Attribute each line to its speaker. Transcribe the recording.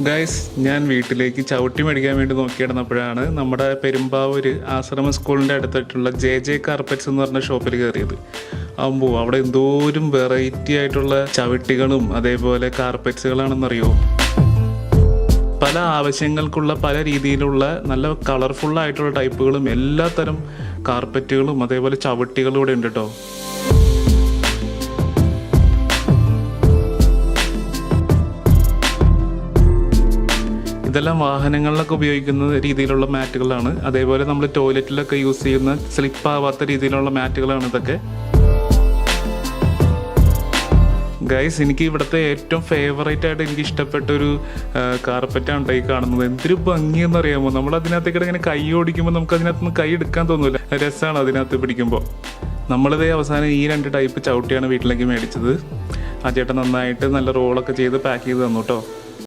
Speaker 1: Guys, ഞാൻ വീട്ടിലേക്ക് ചവിട്ടി മേടിക്കാൻ വേണ്ടി നോക്കിയിടുന്നപ്പോഴാണ് നമ്മുടെ പെരുമ്പാവൂര് ആശ്രമ സ്കൂളിൻ്റെ അടുത്തായിട്ടുള്ള ജെ കാർപ്പറ്റ്സ് എന്ന് പറഞ്ഞ ഷോപ്പിൽ കയറിയത്. ആകുമ്പോൾ അവിടെ എന്തോരം വെറൈറ്റി ആയിട്ടുള്ള ചവിട്ടികളും അതേപോലെ കാർപ്പറ്റ്സുകളാണെന്നറിയോ. പല ആവശ്യങ്ങൾക്കുള്ള പല രീതിയിലുള്ള നല്ല കളർഫുള്ളായിട്ടുള്ള ടൈപ്പുകളും എല്ലാത്തരം കാർപ്പറ്റുകളും അതേപോലെ ചവിട്ടികളും ഇവിടെ ഉണ്ട് കേട്ടോ. ഇതെല്ലാം വാഹനങ്ങളിലൊക്കെ ഉപയോഗിക്കുന്ന രീതിയിലുള്ള മാറ്റുകളാണ്. അതേപോലെ നമ്മൾ ടോയ്ലറ്റിലൊക്കെ യൂസ് ചെയ്യുന്ന സ്ലിപ്പാവാത്ത രീതിയിലുള്ള മാറ്റുകളാണ് ഇതൊക്കെ. ഗൈസ്, എനിക്ക് ഇവിടുത്തെ ഏറ്റവും ഫേവറേറ്റ് ആയിട്ട് എനിക്ക് ഇഷ്ടപ്പെട്ടൊരു കാർപ്പറ്റാണ് ഈ കാണുന്നത്. എന്തൊരു ഭംഗിയെന്ന് അറിയാമോ. നമ്മൾ അതിനകത്തേക്കിടെ ഇങ്ങനെ കൈ ഓടിക്കുമ്പോൾ നമുക്ക് അതിനകത്ത് നിന്ന് കൈ എടുക്കാൻ തോന്നില്ല. രസമാണ് അതിനകത്ത് പിടിക്കുമ്പോൾ. നമ്മളിതേ അവസാനം ഈ 2 ടൈപ്പ് ചവിട്ടിയാണ് വീട്ടിലേക്ക് മേടിച്ചത്. ആ ചേട്ടൻ നന്നായിട്ട് നല്ല റോളൊക്കെ ചെയ്ത് പാക്ക് ചെയ്ത് തന്നു കേട്ടോ.